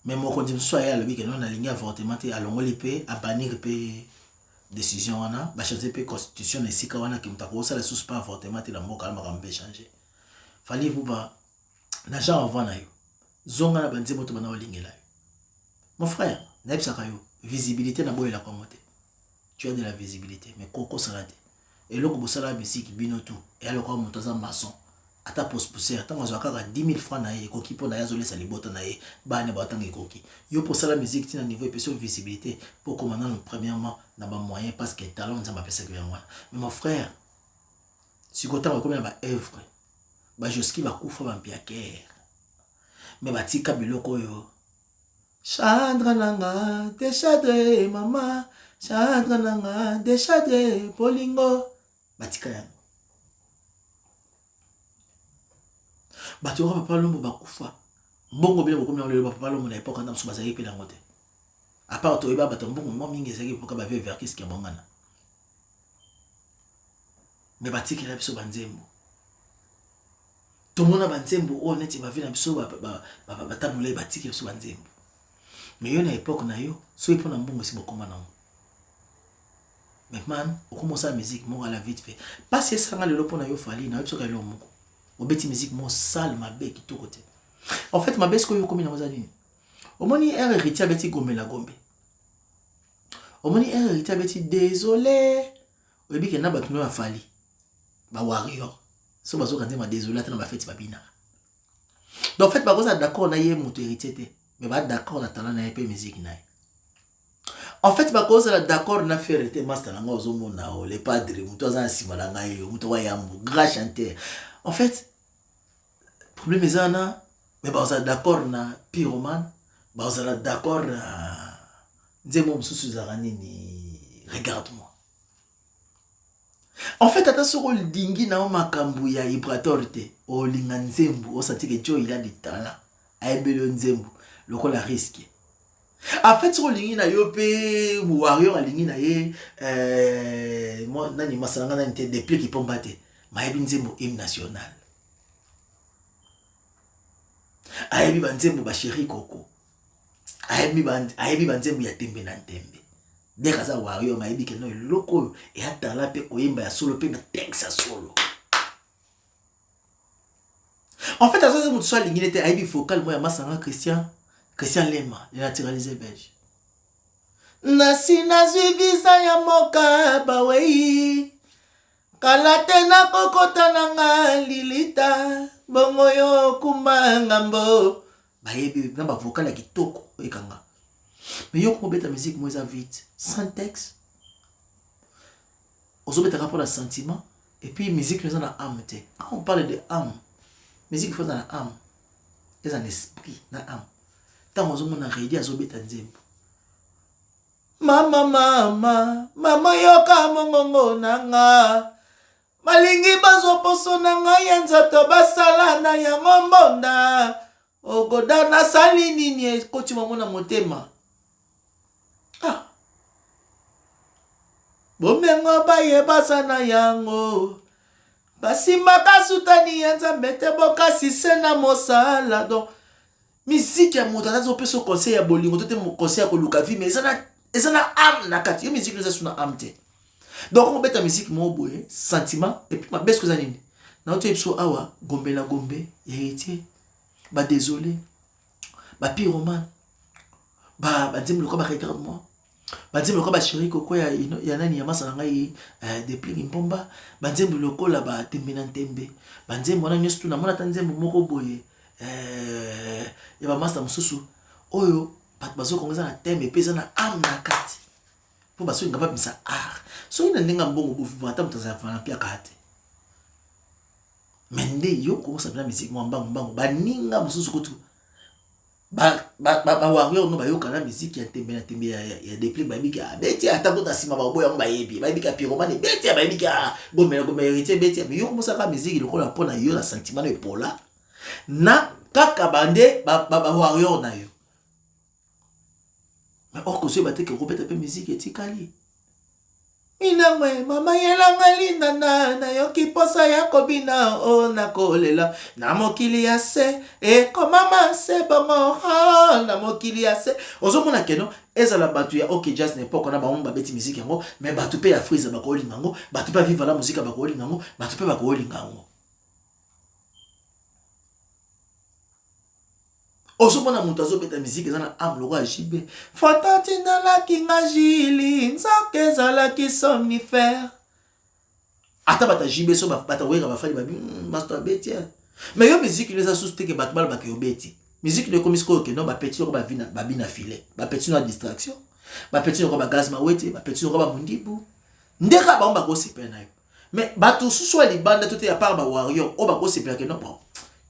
Mais moi, quand je suis allé à l'objet, on a ligné avortement, à l'ongoli pe, à bannir pe décision, on a, changer pe constitution, et si on a qui m'a ça la sous pas avortement, et la mort calme a changer. Fallait vous pas, l'argent avant na yo. Zonga na banze moto bana olingi la. Mon frère, naïb sakayo. Visibilité na boy la komote. Tu as de la visibilité mais koko salade. Et loko bosala musique bino tout et alors quoi montaza maçon. Ata pousser ata ngazwa kaka 10 000 francs na ye koki po na yazole sa libota na ye ba ne ba tanga koki. Yo pour ça la musique tina niveau et visibilité pour commander le premièrement na ba moyen parce que talent nzamba pesa que moi. Mais mon frère si kota ko comme ba œuvre ba joski ba kufa ba mpiaker. Mais ba tika biloko yo Chandra nanga, deshadre mama, Chandra nanga, deshadre polingo. Batika yango. Batika papa lomo bakufa. Mbongo bile bokomi na lelo papa lomo na époque na msuba zayi pe na ngote. À part to iba bato mbongo mo mingi zaki poka ba vers qu'est-ce qui est bongana. Mais batika la biso banzembo. To mona banzembo o neti ba vina biso ba tabule batika biso banzembo. Mais il y a une époque, si on a un bon aussi beaucoup maintenant. Mais man, on commence la musique, moi à la vite fait. Pas si ça a le lot pour na yo fali, na yo tsoka lo moko. O beti musique mo sale ma be qui tout côté. En fait, ma be ce que yo komi na mozali. O moni er héritier beti gombe la gombe. O moni er héritier beti désolé. O bi ke na batno ya fali. Ba warrior. So bazo kanze ma désolé ta na ba fête babina. Donc en fait, ba koza d'accord na ye moto héritier te. Mais bah d'accord na talent na épée musique na. En fait ba cause la d'accord na faire était master na ngozo mona o les padres muto za sima na ngai yo muto wa yambu grand chanteur. En fait problème ezana mais ba za d'accord na pyromane ba za d'accord na nzemo msusu za nini regarde-moi. En fait attention le dingi na makambu ya ibratorte o linga nzembu o satike jo il a du talent aibelo nzembu lokola risque. En fait sur lingi na yo pe warrior lingi na ye moi nani masalanga na nte depuis qui pombate maebi nzembo hymne national. Ayebi banzembo ba chéri koko. Ayebi banzembo ya tembe na tembe. Dès que ça warrior maebi que no loko et atala pe koyemba ya solo pe na Texas solo. En fait, à ce moment où il était aïbi focal, moi, Massanga Christian Lema, le naturalisé belge. Nasi visa ya moka bawei. Kalate na kokota nanga lilita. Bongo yo kumba ngambo. Bayebi, na ba vocal ya kitoko, ekanga. Mais yo ko beta musique moi ça vite, sans texte. On se beta rapport à sentiment et puis musique nous en a âme. Quand on parle de âme, musique il faut dans la âme. Et un esprit, dans l'âme. Tant qu'on a rédit à zobeta nzembo. Mama yoka mongongo nanga. Malingi bazo poso nanga yanzato basala na yango mbonda. Ogoda na sali nini koti mamona motema. Ah. Bomengo baye basana yango. Basimba kasutani yanza mbete boka sise na mosala. Donc musique ya moto atazo peso conseil ya bolingo to te mo conseil ya koluka vie mais ezana âme na kati yo musique eza suna âme te donc on beta musique mo boye sentiment et puis ma best que ça nini na to episo awa gombe na gombe héritier ba désolé ba pyromane ba nzembo ko ba regarde moi ba nzembo ko ba chéri koko ya nani ya masa na ngai de pling impomba ba nzembo lokola ba tembe na tembe ba nzembo na nyosto na mona ta nzembo moko boye ya ba master mususu oyo bat bazo kongeza na tembe pesa na âme na kati po baso ngaba misa so ina ndinga mbongo bufu ata mutaza fana pia kati mende yo ko sa bina musique mbango baninga mususu kutu ba warrior no ba yo kana musique ya tembe na tembe ya deplay ba bika beti ata ko tasima ba boya mba yebi ba bika pyromane beti ba bika gombe héritier beti mais yo ko sa ka musique lokola pona yo na sentiment no epola na kaka bande ba warrior na yo mais or que ce batte que répète peu musique et tikali inamwe mama yelanga linda na yoki posa ya kobina o na kolela na mokili ya se e komama se bongo na mokili ya se ozomona keno ezala batu ya OK jazz n'importe na ba beti musique yango mais batu pe ya freeze ba ko linga ngo batu pe vivre la musique ba ko linga ngo batu pe ba ko linga ngo ozomona mutu azobeta musique ezana âme loko ya jibe fotatindalaki nga jili nzoka ezalaki somnifère ata bata jibe so bata wera bafali babi master abeti mais yo musique eza susu teke bato balobaka yo beti musique ne komi sikoyo keno bapeti loko babina filet bapeti no ya distraction bapeti loko bagaz mawete bapeti loko bamundibu ndeka bango bakosepela na yo mais bato susu ya libanda to te ya part bawarrior oyo bakosepela keno bao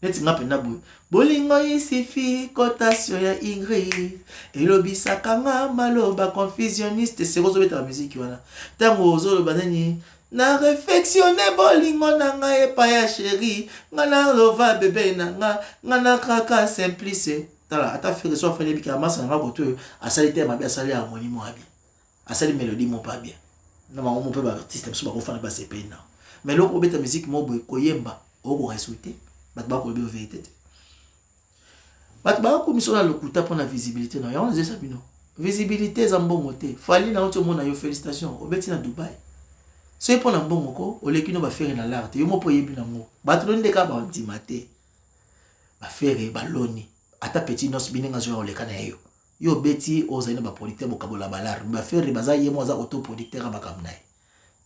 neti nga pena boye bolingo isifi cotation ya Ingrid elobisaka nga maloba confusionniste sekozobeta la musique wana tango ozoloba nani na réflexionner bolingo na nga epa ya chéri nga na lova bebe na nga na kaka simplice tala ata fere so fere bika masa nga boto asali te mabe asali harmonie mo abi asali mélodie mo pas bien na ma mo pe ba artiste so ba ko fana ba CP na mais loko beta musique mo boye koyemba oko resulter bat ba ko be vérité bat ba ko misona lokuta pour la visibilité non ya zesa bino visibilité za mbongo te fali na oto mona yo félicitations obeti na Dubai so e pona mbongo ko oleki no ba faire na l'art yo mo po yebi na ngo bat lo ndeka ba ntimate ba faire ba loni ata petit nos bininga zo oleka na yo beti ozaina ba producteur bokabola balar ba faire baza yemo za auto producteur bakamna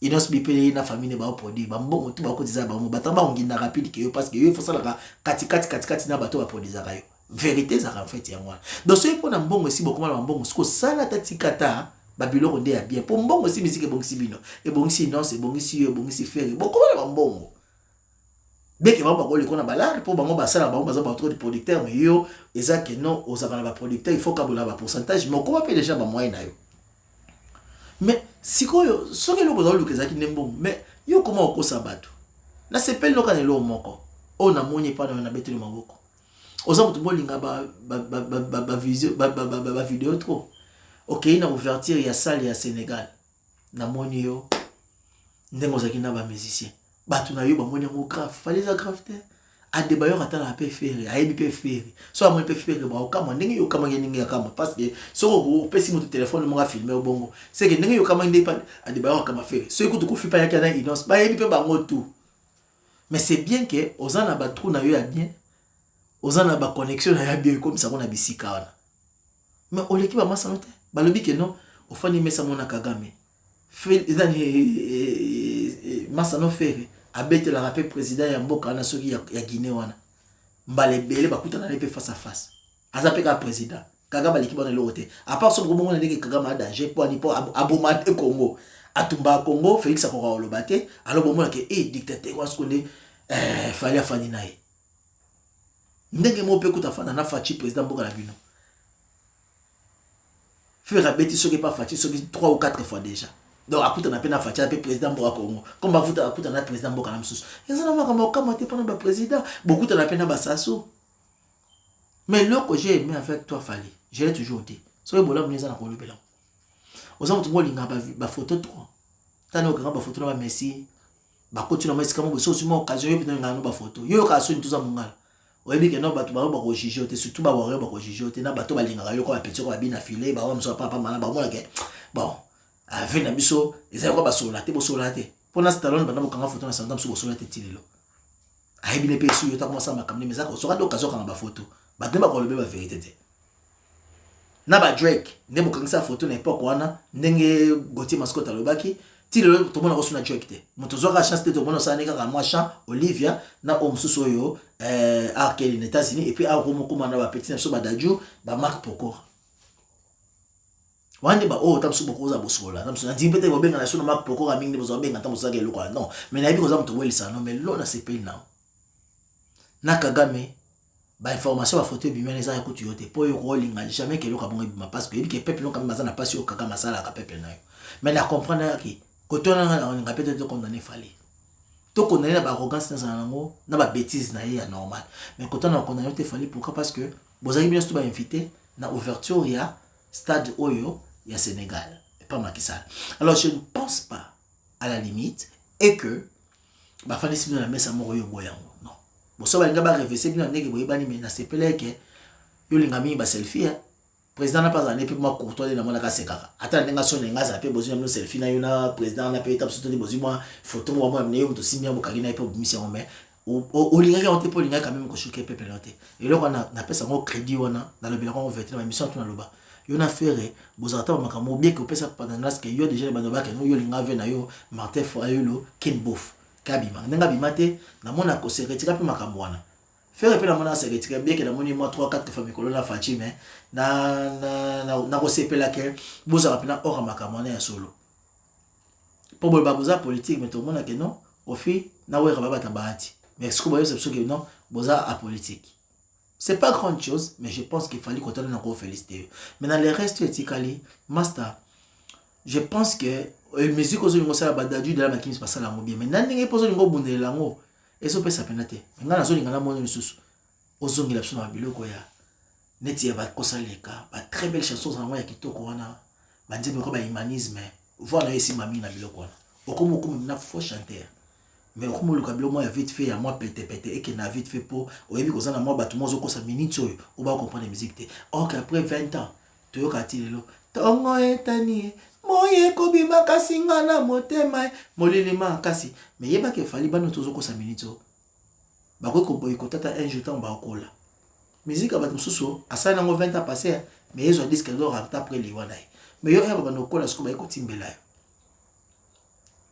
inos bipele na famille ba produit ba mbongo tu ba kotiza ba mo batamba ngina rapide que yo parce que yo faut ça la kati na bato ba produire yo vérité ça en fait ya moi donc so pour na mbongo si bokoma na mbongo siko sala tatikata ba biloko nde ya bien pour mbongo si musique bongisi bino e bongisi non c'est bongisi yo bongisi faire bokoma na mbongo beke ba ko le kona balar pour bango basala bango baza ba trop de producteur mais yo eza que non ozaka na ba producteur il faut ka bola ba pourcentage mais comment peut déjà ba moyen na yo mais sikoyo soki loko za luka ezaki ndembongo mais yo comment okosa bato na sepeli loka na lo moko o na moni pa na beteli maboko oza mutu bolinga ba vidéo trop OK na ouverture ya salle ya Sénégal na moni yo ndengo zaki na ba musicien bato na yo ba moni ngo grave fallait za grave te a débayor ata la pe faire a yebi pe faire so a mo pe faire ba okama ndenge yo kama ndenge ya kama parce que so ko pesi mo téléphone mo ga filmer bongo c'est que ndenge yo kama ndenge pa a débayor kama faire so écoute ko fi pa ya kana innocent ba yebi pe ba ngo tout mais c'est bien que ozana ba trou na yo ya bien ozana ba connexion na ya bien comme ça on a bisika wana mais oleki ba masa note ba lobi que non ofani mesa mona Kagame fait masa no faire abete la rappel président ya mboka na soki ya Guinée wana mbale bele bakuta na lepe face à face azape ka président Kagame aliki bana lote à part so bongo na ndenge Kagame a danger pour ni pour abomate Congo atumba Congo Félix akora olobate alors bongo na ke dictateur wa skonde fallait afani nae ndenge mo pe kuta fana na fachi président mboka na bino faire abeti soki pas fachi soki 3 ou 4 fois déjà donc akuta na pena facha pe président mboka Congo comme ba futa akuta na président mboka na msusu ezana maka kama te pona ba président beaucoup na pena ba sasu mais le que j'ai aimé avec toi Fali je l'ai toujours dit so bola mneza na kolobela ozamu tungo linga ba photo trop tano ka ba photo na ba Messi ba koti na Messi kama so suma occasion yo pena ngano ba photo yo ka so ntuza mungala oyebi ke no bato ba ko juger te surtout ba warrior ba ko juger te na bato ba linga yo ko ba petit ko ba bina filer ba wa mso papa mala ba mona ke bon avec na biso ezali ko ba sola te bo sola te pona Stallone bana bokanga photo na sanda mso bo sola te tilelo ayebi ne pe su yo ta commencer makamne mais ça ko soka do kazo kanga ba photo ba demba ko lobe ba vérité te na ba Drake ne bokangisa photo na époque wana ndenge Gauthier Mascot alobaki ti le to mona ko suna Drake te moto zoka chance te to mona sa neka ka moi chan Olivia na omsuso yo Arkeli aux États-Unis et puis a romoko mana ba petit so ba Dadju ba Marc Pokora wande ba o tamsu boko za bosola tamsu na dimbete bo benga na so na Marc Pokora mingi bo zo benga tamsu za ke lokwa non mais na bi ko za moto welisa non mais lo na c'est pays now na Kagame ba information ba photo bi mena za ya kutu yote po yo rolling jamais que lo ka bonga bima parce que ebi ke peuple no ka maza na passe yo Kagame sala ka peuple na yo mais na comprendre ki ko to na on répète de condamner fallait to condamner na ba arrogance na nango na ba bêtise na ya normal mais ko to na condamner te fallait pourquoi parce que bozali bien surtout ba invité na ouverture ya stade Oyo ya Sénégal et pas Macky Sall. Alors je ne pense pas à la limite et que ba fani si na mesa moko yo boyango non bo so ba nga ba revese bien ndenge boye bani mais na sepele ke yo linga mi ba selfie président n'a pas un peu moi courtois de la mona ka sekaka ata ndenga so nenga za pe bozi na selfie na yo na président na pe tap surtout bozi moi photo moi mne yo to simia bo kagina pe mission mais o linga ka on te po linga quand même ko choquer pe pelote et là on a pesa ngo crédit wana dans le bilan on veut la mission tout na loba yo na faire bozata makambo bien que pesa pendant que yo déjà bando ba ke no yo linga ve na yo Martin Fayulu Ken Bof kabima ndenga bimate na mona ko secrétaire pe makambo wana faire pe na mona secrétaire bien que na moni moi 3 4 famille kolona Fatime na ko sepela ke boza pena ora makambo na ya solo pour bolba boza politique mais tout le monde que non au fi na we rababa tabati mais ce que boyo c'est que non boza a politique. C'est pas grande chose, mais je pense qu'il fallait qu'on t'en encore féliciter. Mais dans les restes éthiquement, master, je pense que la musique aux autres ça badadu de la maquine se passe là bien. Mais nan n'engage pas aux autres bonde là ngo. Et ça peut s'appeler. Mais dans la zone ngana mono lisusu. Aux autres il a besoin de biloko ya. Neti ya ba kosaleka, ba très belle chanson za ya kitoko wana. Ba nzembe ko ba humanisme. Voilà ici mami na biloko wana. Okomo na faux chanteur. Mais comme le kabilo moi vite fait à moi pété et qui n'a vite fait pour au début qu'on a moi bateau moi zo ça minute on va comprendre la musique or qu'après 20 ans tu yo kati lelo tongo etani moye kobima kasi ngana motema molilima kasi mais yeba ke fali bano tozo ko ça minute ba ko boy ko tata un jour temps ba kola musique ba mususu asa na 20 ans passé mais ils ont dit que doit rentrer après les wana mais yo ba no kola sko ba ko timbela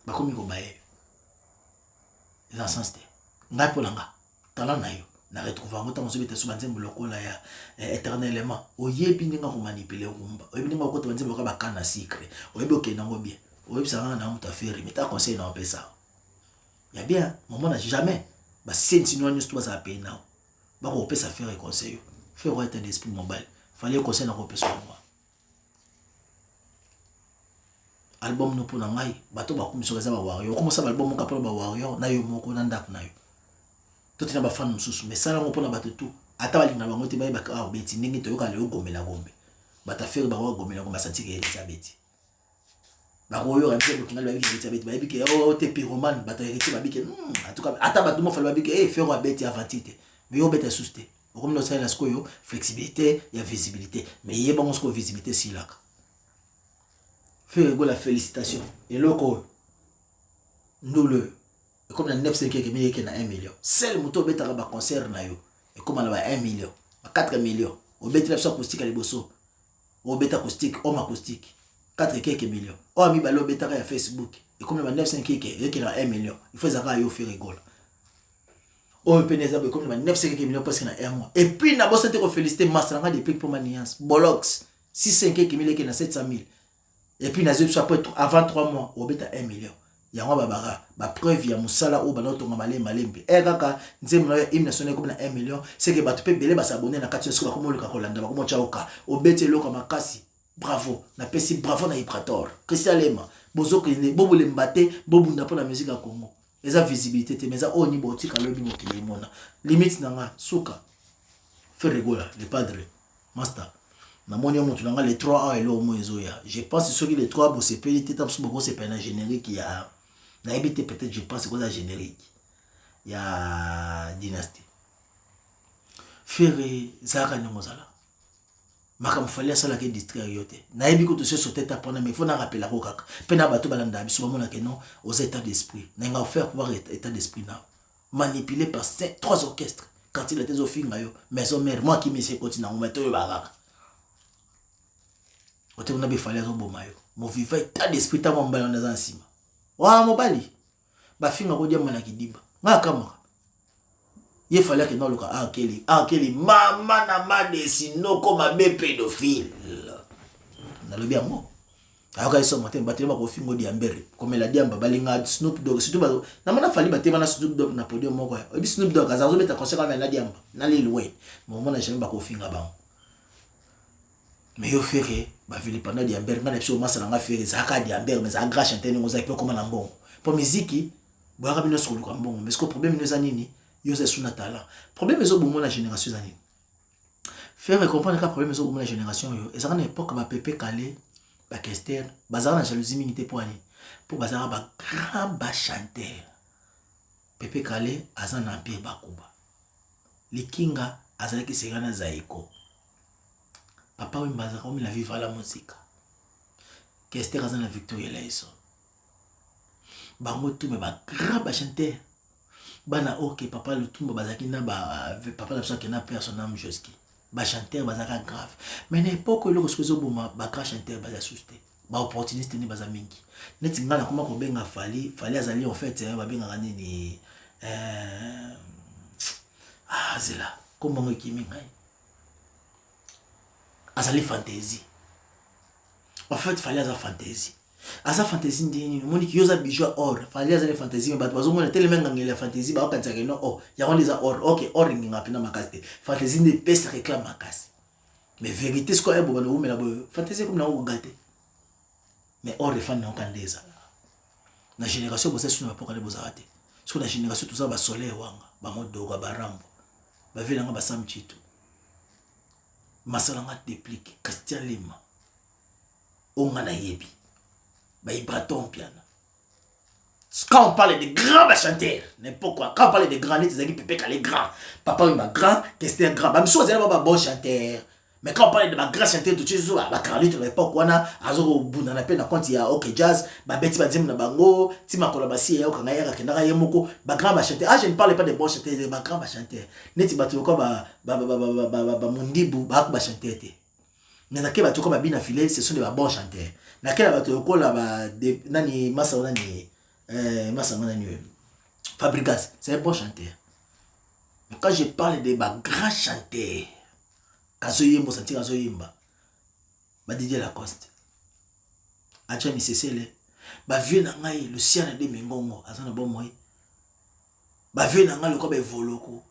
ba ko mi ko bae dans ce sens ngai polanga talent na yo na retrouver ngota mo sobeta so banzembo lokola ya éternellement oyebi ninga ko manipuler rumba oyebi ninga ko to banzembo ka bakana secret oyebi okenda ngo bien oyebi sanga na muta faire mais ta conseil na pesa ya bien maman n'a jamais ba senti no news to ba pena ba ko pesa faire conseil faire ouais état d'esprit mobile fallait conseil na ko pesa moi album no pona ngai bato ba kumiso za ba warrior comme ça album ka pona ba warrior na yo moko na ndako na yo to tina ba fan mususu mais ça ngo pona bato tout ata balinga bango te ba ba ka beti ndenge to yo ka le gomela gombe bata faire ba gomela gomba sati ke ya beti ba ko yo rempe ko ngala ba beti ya beti ba biki o te pyromane bata hérité ba biki en tout cas ata bato mo fa ba biki faire ba beti avantité mais yo beta suste comme no ça la sko yo flexibilité ya visibilité mais yeba ngo sko visibilité si là faire la félicitation et loko nous le comme la 900 quelques milliers qui na 1 million seul moto betaka ba concert na yo et comme la ba 1 million ba 4 millions au beti la acoustique à liboso au beta acoustique homme acoustique 4 quelques millions o ami ba lo betaka ya Facebook et comme la 900 quelques qui na 1 million il faut zaka yo faire rigole o peneza be comme la 900 quelques millions parce que na 1 mois et puis na bossa te ko féliciter master des prix pour maniance bolox 600 quelques milliers qui na 700 000 et puis nazo soit avant 3 mois au beta 1 million yango babara ba preuve ya musala o bana tonga malembe e kaka nzembo na hymne national comme na 1 million c'est que bato pe belé ba s'abonner na kati soka comme le kakolanda ba comme chaoka o bete loko makasi bravo na pesi bravo na Ibrator Christian Lema bozo kene bobule mbate bobunda pour la musique à Congo eza visibilité te mais ça o ni botika lobi mokili mona limite nanga suka faire rigola le padre master na moni omo tunanga les 3 ans et lo mo ezoya je pense que les 3 bo c'est pété tam so bo c'est pas un générique ya na habité peut-être je pense que c'est générique ya dynastie Frère Zara Nyongozala. Makam fallait ça la que distraire yote. Na yebi ko to se sauter ta pendant mais faut na rappeler ko kaka. Pena bato balanda biso ba mona ke non aux états d'esprit. Na nga faire pouvoir état d'esprit na. Manipulé par ces trois orchestres. Quand il était au finga yo, maison mère moi qui me sais continue on metto yo baraka. Ote on a be fallait zo boma yo. Mo vivait état d'esprit ta mo mbala na nsima. Wa mo bali. Ba finga ko dia mona kidiba. Nga kamera. Il fallait que non le cas Kelly maman na ma desino comme un pédophile na le bien moi alors ils sont montés battre ba ko fingo di ambere comme la diamba balinga Snoop Dogg surtout ba na mana fali battre na Snoop Dogg na podium moko e bi Snoop Dogg azazo beta conseil avec la diamba na Lil Wayne mon mona jamais ba ko finga ba mais yo fere ba vili pendant di ambere na lepso masa na nga fere zaka di ambere mais za gra chanter ngo za comme na mbongo pour musique bo ka bino solo kwa mbongo mais ce que problème nous anini yo c'est sous talent problème est au bon la génération zani faire comprendre que problème est au bon la génération yo et ça en époque ba pépé calé ba Kester bazara na jalousie minité pour ani pour bazara ba grand ba chanteur pépé calé azana empire bakuba likinga azala ki segana zaiko papa oui bazara comme la vivre la musique Kester azana Victoria Laison bango tout mais ba grand ba chanteur bana ok papa le tout bazaki na ba papa la personne qui na personne âme joski ba chanteur bazaka grave mais n'importe que le resozo boma ba ka chanteur baza susté ba opportuniste ni baza mingi neti ngala koma ko benga fali azali en fait ba benga nini zela comment ngo kimi ngai azali fantasy en fait fali aza fantasy asa fantasy ndini monique yoza bijou or fallait azale fantasy mais bato bazomona tellement ngangela fantasy ba okanza ke no oh ya on les a or OK or nginga pina makasi fantasy ne pesa réclame makasi mais vérité ce quoi bo na umela bo fantasy comme na ugate mais or les fans na okandeza na génération bo sesuna pas kale bozarate sur la génération tout ça ba soleil wanga ba modoka ba rambo ba vilanga ba samchitu masalanga déplique Christian Lima onga na yebi Braton piano. Quand on parle de grands chanteurs, n'importe quoi. Quand on parle de grands, les pépé les grands. Papa il m'a grand, qu'est-ce que grand. Même chose, elle va pas bon chanteur. Mais quand on parle de ma grand chanteur, tout de suite, bah Carlito, l'époque, on a azo bout dans la peine, quand il y a OK Jazz, bah Betty Badim na bango, Tima Kolabasi, et quand il y a Kenara Yemoko, bah grand chanteur. Ah, je ne parle pas de bons chanteurs, de ma grand chanteur. Neti batu ko ba mundibu, bah chanteur. Nanake batu ko ba bina filé, ce sont des bons chanteurs. Nakela bato kola ba nani masa nani masa nani Fabregas c'est un bon chanteur mais quand je parle de ba grand chanteur kazo yembo santi kazo yemba ba Didier Lacoste acha mi sesele ba vieux na ngai le sien de mingongo azana bon moi ba vieux na ngai le ko ba voloko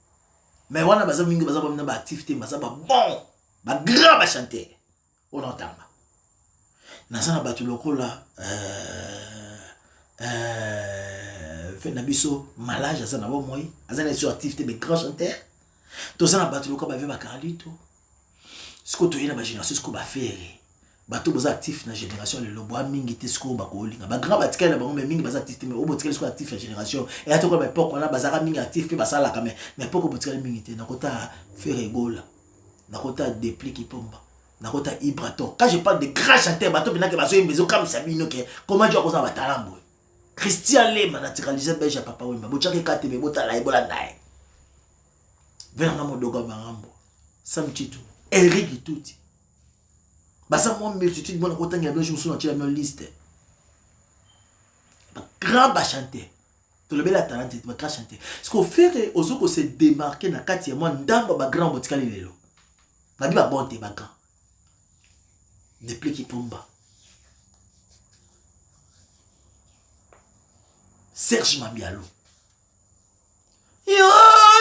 mais wana baza mingi baza ba activité baza ba bon ba grand ba chanteur on entend nasana batu lokola fait nabiso malage azana bo moi azana sur activité de grand chanteur to sana batu lokola ba ve ba Carlito siko to yena ba génération siko ba faire batu boza actif na génération le lobo mingi te siko ba ko linga ba grand batika na bango mingi baza actif mais obo tika siko actif na génération et atoko ba époque on a bazaka mingi actif pe basala quand même mais époque botika mingi te na kota faire egola na kota déplique pomba Nakota Ibraton. Quand je parle de grands chanteurs, bateau bina ke bazo yembezo comme Sabino ke comment tu as koza batalambo. Christian Lema naturalisé belge papa wemba. Bocha ke kate be bota la ebola ndai. Venanga modoga bangambo. Sam Chitu, Eric Tuti. Basa mo multitude bona kota ngia belge musu na tia même liste. Grand ba chanteur. To le bela talent ba grand chanteur. Ce qu'on fait ozoko se démarquer na kati ya mo ndamba ba grand botika lelo. Na bi ba bonté ba grand. Depuis qui pomba. Serge Mabialo. Yo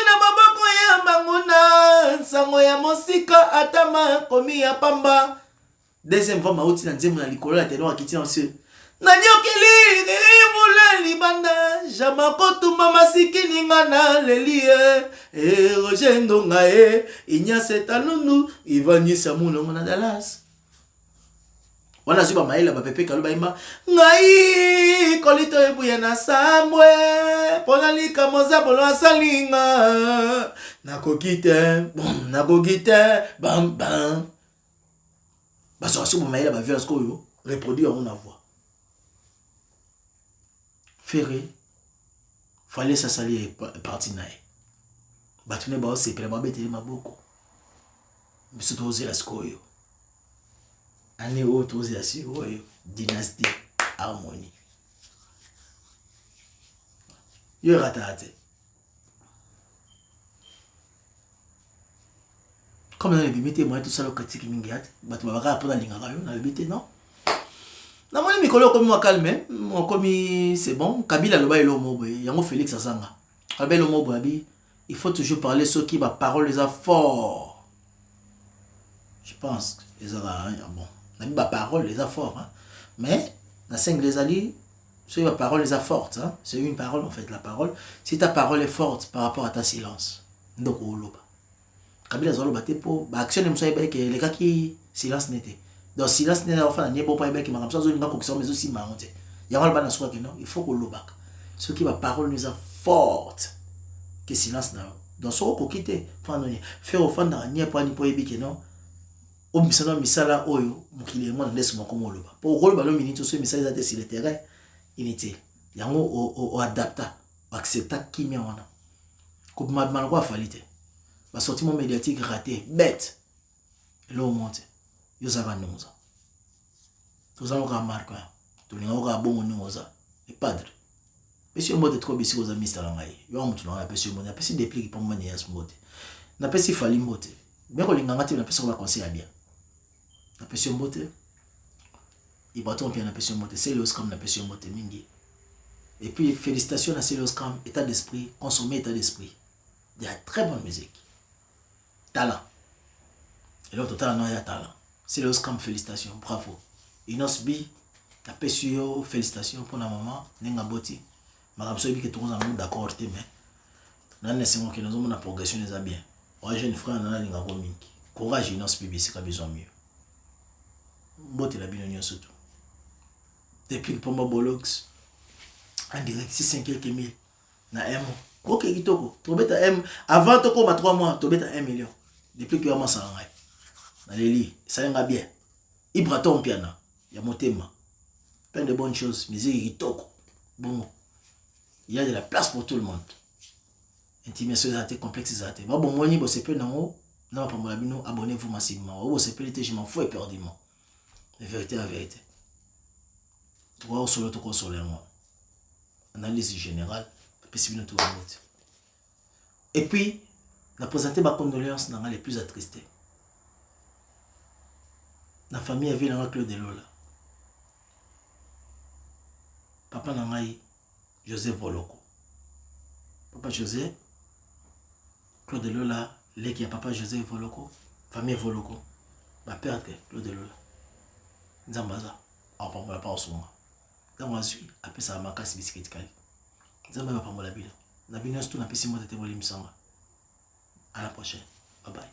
na maboko ya manguna sango ya mosika atama komi ya pamba. Deuxième fois mauti na nzembo na likolo la teno akiti en ce. Na nyokeli mula libanda jamako tumba masikini ngana lelie e rojendo ngae inya setanunu ivani samuno na Dallas. wana zuba maela ba pepe kalo ba imba ngai kolito ebuye na sambwe pona lika moza bolo asalinga nakokite bam bam baso asuba maela ba violence koyo reproduire on voix Ferré fallait ça salir parti nae batune ba ose pele ba betele maboko biso to oser la skoyo ane o to oser la skoyo dynastie harmonie yo ratate comme dans les bimité moi tout ça le critique mingiat batu babaka pour la linga yo na bimité non na moni mikolo comme moi calme comme c'est bon Kabila loba elo mobo yango Félix Azanga Kabila lo mobo abi il faut toujours parler ceux qui ma parole les a fort je pense les a bon la parole les a fort hein? Mais la 5 les alliés ceux qui ma parole les a fortes hein? C'est une parole en fait la parole si ta parole est forte par rapport à ta silence donc loba Kabila zolo baté pour ba action ne que les gars qui silence n'était donc silence n'est pas ni bon pas qui m'a comme ça zone ngako mais aussi maronte ya wala bana soka que non il faut que lobaka ceux qui ma parole nous a forte que silence na dans son ko quitter fandoni faire au fond na ni pas ni po ebi que non o misala misala oyo mukile mo ndesi moko mo loba pour rôle balo minute so misala za sur le terrain inité yango o adapta accepta kimia wana ko ma ko falite ba sortiment médiatique raté bête l'eau monte yo za ba nonza to za ka marka to linga ka bon nonza et padre monsieur mode trop bisi aux amis ngai yo mutu na pesi mode pesi déplique pour mani yas mode na pesi fali mode bien ko linga ngati na pesi ko ba conseil bien na pesi mode il baton bien na pesi mode c'est le scam na pesi mode mingi et puis félicitations à Célos Cam état d'esprit consommer état d'esprit il y a très bonne musique talent et l'autre talent il y a talent Célos Cam félicitations bravo Inos Bi na pesi yo félicitations pour la maman nenga boti madame sobi que tous en d'accord mais nan ne semo que nous avons la progression les a bien ouais jeune frère na linga ko mingi courage Inos Bi c'est ka besoin mieux bote la binonio surtout depuis pour moi bolox en direct 6 quelques mille na M OK kitoko to beta M avant to ko ma 3 mois to beta 1 million depuis que moi ça ngai na leli ça nga bien Ibraton piana ya motema plein de bonnes choses musique kitoko bon il y a de la place pour tout le monde intimation zate complexe zate ba bon moni bo sepe nango na pa mola bino abonnez-vous massivement bo sepe je m'en fous éperdument la vérité tu vois solo to consoler moi analyse générale puis tout le monde et puis la présenter ma condoléance dans les plus attristés la famille avait dans Claude Lola papa nangai Joseph Voloko papa Joseph Claude Lola les qui a papa Joseph Voloko famille Voloko ma père Claude Lola Nzambaza en parle pas au soir dans moi suis après ça m'a cassé biscuit kali Nzamba pas la bino na bino tout na pesi moi tete bolimsanga à la prochaine bye bye